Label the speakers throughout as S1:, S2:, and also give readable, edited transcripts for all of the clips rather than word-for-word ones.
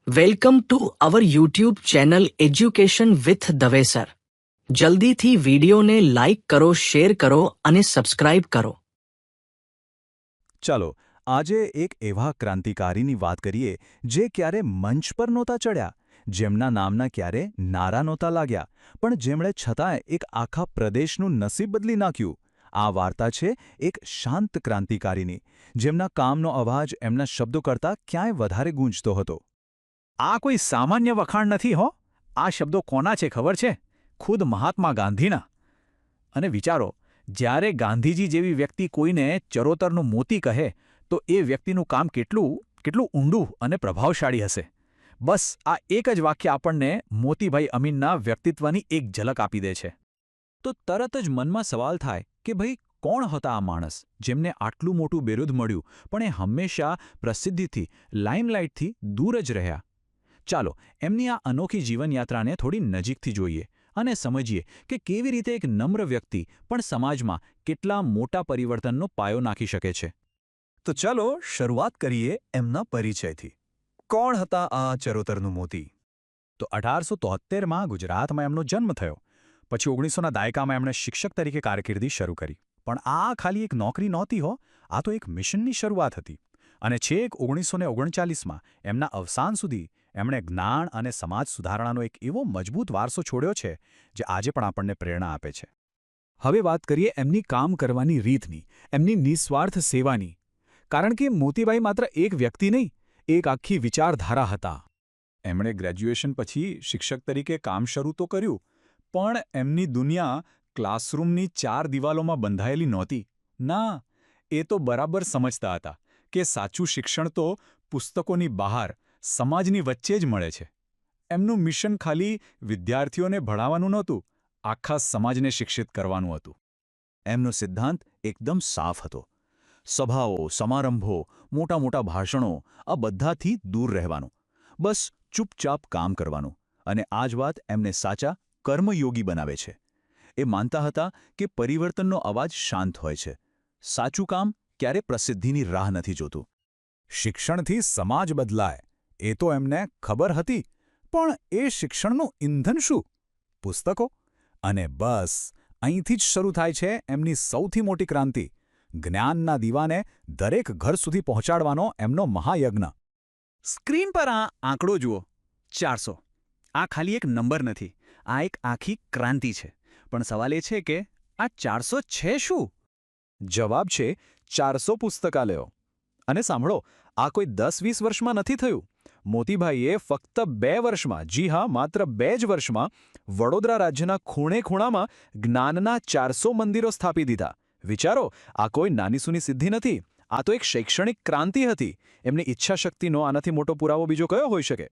S1: Welcome to our YouTube channel education with Dave sir. જલ્દીથી વિડીયોને like કરો, શેર કરો અને સબસ્ક્રાઇબ કરો.
S2: ચાલો આજે એક એવા ક્રાંતિકારીની વાત કરીએ જે ક્યારે મંચ પર નહોતા ચડ્યા, જેમના નામના ક્યારે નારા નહોતા લાગ્યા, પણ જેમણે છતાંય એક આખા પ્રદેશનું નસીબ બદલી નાખ્યું. આ વાર્તા છે એક શાંત ક્રાંતિકારીની, જેમના કામનો અવાજ એમના શબ્દો કરતાં ક્યાંય વધારે ગૂંજતો હતો.
S3: આ કોઈ સામાન્ય વખાણ નથી હો. આ શબ્દો કોના છે ખબર છે? ખુદ મહાત્મા ગાંધીના. અને વિચારો, જ્યારે ગાંધીજી જેવી વ્યક્તિ કોઈને ચરોતરનું મોતી કહે તો એ વ્યક્તિનું કામ કેટલું ઊંડું અને પ્રભાવશાળી હશે. બસ આ એક જ વાક્ય આપણને મોતીભાઈ અમીનના વ્યક્તિત્વની એક ઝલક આપી દે છે.
S2: તો તરત જ મનમાં સવાલ થાય કે ભાઈ, કોણ હતા આ માણસ જેમને આટલું મોટું બિરુદ મળ્યું પણ એ હંમેશા પ્રસિદ્ધિથી, લાઇમલાઇટથી દૂર જ રહ્યા? ચાલો એમની આ અનોખી જીવનયાત્રાને થોડી નજીકથી જોઈએ અને સમજીએ કે કેવી રીતે એક નમ્ર વ્યક્તિ પણ સમાજમાં કેટલા મોટા પરિવર્તનનો પાયો નાખી શકે છે. તો ચાલો શરૂઆત કરીએ એમના પરિચયથી. કોણ હતા આ ચરોતરનું મોતી? તો 1873માં ગુજરાતમાં એમનો જન્મ થયો. પછી 1900ના દાયકામાં એમણે શિક્ષક તરીકે કારકિર્દી શરૂ કરી. પણ આ ખાલી એક નોકરી નહોતી હો, આ તો એક મિશનની શરૂઆત હતી. અને છેક 1939માં એમના અવસાન સુધી એમણે જ્ઞાન અને સમાજ સુધારણાનો એક એવો મજબૂત વારસો છોડ્યો છે જે આજે પણ આપણને પ્રેરણા આપે છે.
S3: હવે વાત કરીએ એમની કામ કરવાની રીતની, એમની નિસ્વાર્થ સેવાની. કારણ કે મોતીભાઈ માત્ર એક વ્યક્તિ નહીં, એક આખી વિચારધારા હતા.
S2: એમણે ગ્રેજ્યુએશન પછી શિક્ષક તરીકે કામ શરૂ તો કર્યું, પણ એમની દુનિયા ક્લાસરૂમની 4 દિવાલોમાં બંધાયેલી નહોતી. ના, એ તો બરાબર સમજતા હતા કે સાચું શિક્ષણ તો પુસ્તકોની બહાર, સમાજની વચ્ચે જ મળે છે. એમનું મિશન ખાલી વિદ્યાર્થીઓને ભણાવવાનું નહોતું, આખા સમાજને શિક્ષિત કરવાનું હતું. એમનો સિદ્ધાંત એકદમ સાફ હતો. સભાઓ, સમારંભો, મોટા મોટા ભાષણો, આ બધાથી દૂર રહેવાનું. બસ ચૂપચાપ કામ કરવાનું. અને આ જ વાત એમને સાચા કર્મયોગી બનાવે છે. એ માનતા હતા કે પરિવર્તનનો અવાજ શાંત હોય છે. સાચું કામ ક્યારે પ્રસિદ્ધિની રાહ નથી જોતું. શિક્ષણથી સમાજ બદલાય, એ તો એમને ખબર હતી. પણ એ શિક્ષણનું ઇંધન શું? પુસ્તકો. અને બસ અહીંથી જ શરૂ થાય છે એમની સૌથી મોટી ક્રાંતિ. જ્ઞાનના દીવાને દરેક ઘર સુધી પહોંચાડવાનો એમનો મહાયજ્ઞ.
S3: સ્ક્રીન પર આ આંકડો જુઓ, 400. આ ખાલી એક નંબર નથી, આ એક આખી ક્રાંતિ છે. પણ સવાલ એ છે કે આ 400 છે શું?
S2: જવાબ છે 400 પુસ્તકાલયો. અને સાંભળો, આ કોઈ 10-20 વર્ષમાં નથી થયું. મોતીભાઈએ ફક્ત 2 વર્ષમાં, જી હા, માત્ર 2 જ વર્ષમાં વડોદરા રાજ્યના ખૂણે ખૂણામાં જ્ઞાનના 400 મંદિરો સ્થાપી દીધા. વિચારો, આ કોઈ નાનીસૂની સિદ્ધિ નથી, આ તો એક શૈક્ષણિક ક્રાંતિ હતી. એમની ઈચ્છાશક્તિનો આનાથી મોટો પુરાવો બીજો કયો હોઈ શકે?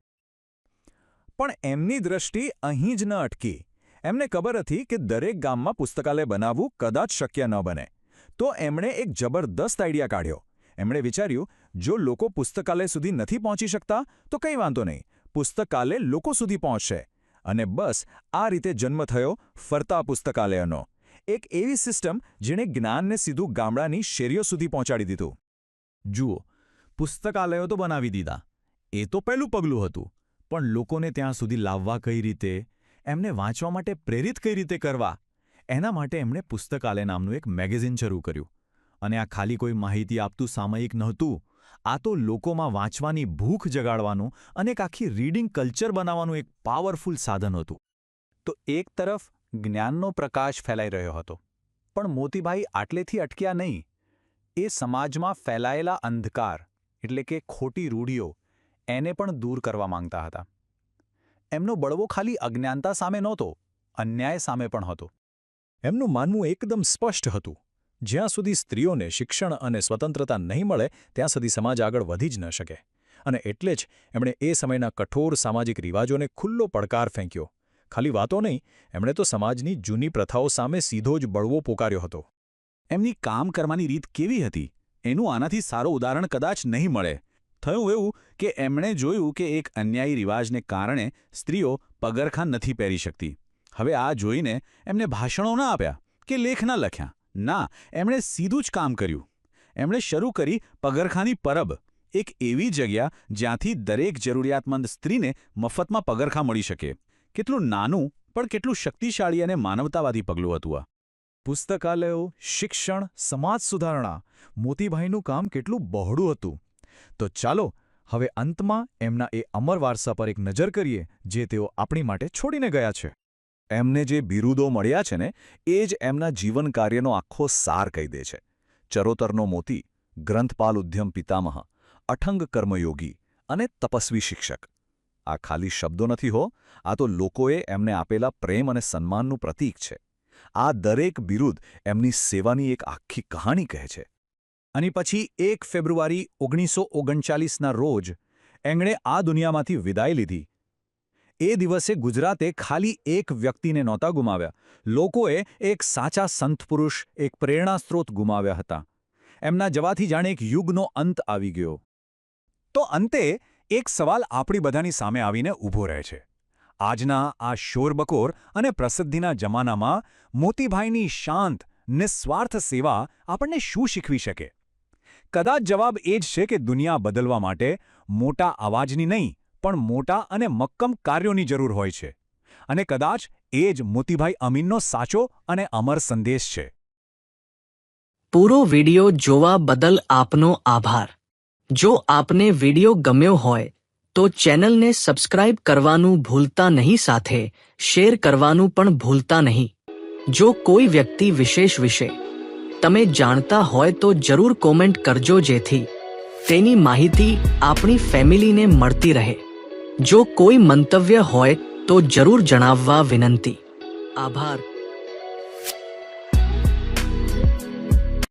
S2: પણ એમની દ્રષ્ટિ અહીં જ ન અટકી. એમને ખબર હતી કે દરેક ગામમાં પુસ્તકાલય બનાવવું કદાચ શક્ય ન બને. તો એમણે એક જબરદસ્ત આઈડિયા કાઢ્યો. એમણે વિચાર્યું, જો લોકો પુસ્તકાલય સુધી નથી પહોંચી શકતા તો કંઈ વાંધો નહીં, પુસ્તકાલય લોકો સુધી પહોંચશે. અને બસ આ રીતે જન્મ થયો ફરતા પુસ્તકાલયનો. એક એવી સિસ્ટમ જેણે જ્ઞાનને સીધું ગામડાની શેરીઓ સુધી પહોંચાડી દીધું. જુઓ, પુસ્તકાલયો તો બનાવી દીધા, એ તો પહેલું પગલું હતું. પણ લોકોને ત્યાં સુધી લાવવા કઈ રીતે, એમને વાંચવા માટે પ્રેરિત કઈ રીતે કરવા, એના માટે એમણે પુસ્તકાલય નામનું એક મેગેઝિન શરૂ કર્યું. અને આ ખાલી કોઈ માહિતી આપતું સામયિક નહોતું, આ તો લોકોમાં વાંચવાની ભૂખ જગાડવાનું અને એક આખી રીડિંગ કલ્ચર બનાવવાનું એક પાવરફુલ સાધન હતું. તો એક તરફ જ્ઞાનનો પ્રકાશ ફેલાઈ રહ્યો હતો, પણ મોતીભાઈ આટલેથી અટક્યા નહીં. એ સમાજમાં ફેલાયેલા અંધકાર, એટલે કે ખોટી રૂઢિઓ, એને પણ દૂર કરવા માંગતા હતા. એમનો બળવો ખાલી અજ્ઞાનતા સામે નહોતો, અન્યાય સામે પણ હતો. એમનું માનવું એકદમ સ્પષ્ટ હતું. જ્યાં સુધી સ્ત્રીઓને શિક્ષણ અને સ્વતંત્રતા નહીં મળે ત્યાં સુધી સમાજ આગળ વધી જ ન શકે. અને એટલે જ એમણે એ સમયના કઠોર સામાજિક રિવાજોને ખુલ્લો પડકાર ફેંક્યો. ખાલી વાતો નહીં, એમણે તો સમાજની જૂની પ્રથાઓ સામે સીધો જ બળવો પોકાર્યો હતો. એમની કામ કરવાની રીત કેવી હતી, એનું આનાથી સારું ઉદાહરણ કદાચ નહીં મળે. થયું એવું કે એમણે જોયું કે એક અન્યાયી રિવાજને કારણે સ્ત્રીઓ પગરખાં નથી પહેરી શકતી. હવે આ જોઈને એમને ભાષણો ન આપ્યા કે લેખ ન લખ્યા. ના, એમણે સીધું જ કામ કર્યું. એમણે શરૂ કરી પગરખાંની પરબ,
S3: એક એવી જગ્યા જ્યાંથી દરેક જરૂરિયાતમંદ સ્ત્રીને મફતમાં પગરખાં મળી શકે. કેટલું નાનું પણ કેટલું શક્તિશાળી અને માનવતાવાદી પગલું હતું આ. પુસ્તકાલયો, શિક્ષણ, સમાજ સુધારણા, મોતીભાઈનું કામ કેટલું બહોળું હતું. તો ચાલો હવે અંતમાં એમના એ અમર વારસા પર એક નજર કરીએ જે તેઓ આપણી માટે છોડીને ગયા છે. એમને જે બિરુદો મળ્યા છે ને એ જ એમના જીવન કાર્યનો આખો સાર કહી દે છે. ચરોતરનો મોતી, ગ્રંથપાલ ઉદ્યમ પિતામહ, અઠંગ કર્મયોગી અને તપસ્વી શિક્ષક. આ ખાલી શબ્દો નથી હો, આ તો લોકોએ એમને આપેલા પ્રેમ અને સન્માનનું પ્રતીક છે. આ દરેક બિરુદ એમની સેવાની એક આખી કહાણી કહે છે. અને પછી 1 ફેબ્રુઆરી 1939ના રોજ એમણે આ દુનિયામાંથી વિદાય લીધી. એ દિવસે ગુજરાતે ખાલી એક વ્યક્તિને નહોતા ગુમાવ્યા, લોકોએ એક સાચા સંત પુરુષ, એક પ્રેરણાસ્ત્રોત ગુમાવ્યા હતા. એમના જવાથી જાણે એક યુગનો અંત આવી ગયો. તો અંતે એક સવાલ આપણી બધાની સામે આવીને ઊભો રહે છે. આજના આ શોરબકોર અને પ્રસિદ્ધિના જમાનામાં મોતીભાઈની શાંત, નિસ્વાર્થ સેવા આપણને શું શીખવી શકે? કદાચ જવાબ એ જ છે કે દુનિયા બદલવા માટે મોટા અવાજની નહીં, પણ મોટા અને મક્કમ કાર્યોની જરૂર હોય છે. અને કદાચ એ જ મોતીભાઈ અમીનનો સાચો અને અમર સંદેશ છે.
S1: પૂરો વિડિયો જોવા બદલ આપનો આભાર. જો આપને વિડિયો ગમ્યો હોય તો ચેનલને સબસ્ક્રાઇબ કરવાનું ભૂલતા નહીં, સાથે શેર કરવાનું પણ ભૂલતા નહીં. જો કોઈ વ્યક્તિ વિશેષ વિશે તમે જાણતા હોય તો જરૂર કોમેન્ટ કરજો, જેથી તેની માહિતી આપણી ફેમિલીને મળતી રહે. જો કોઈ મંતવ્ય હોય તો જરૂર જણાવવા વિનંતી. આભાર.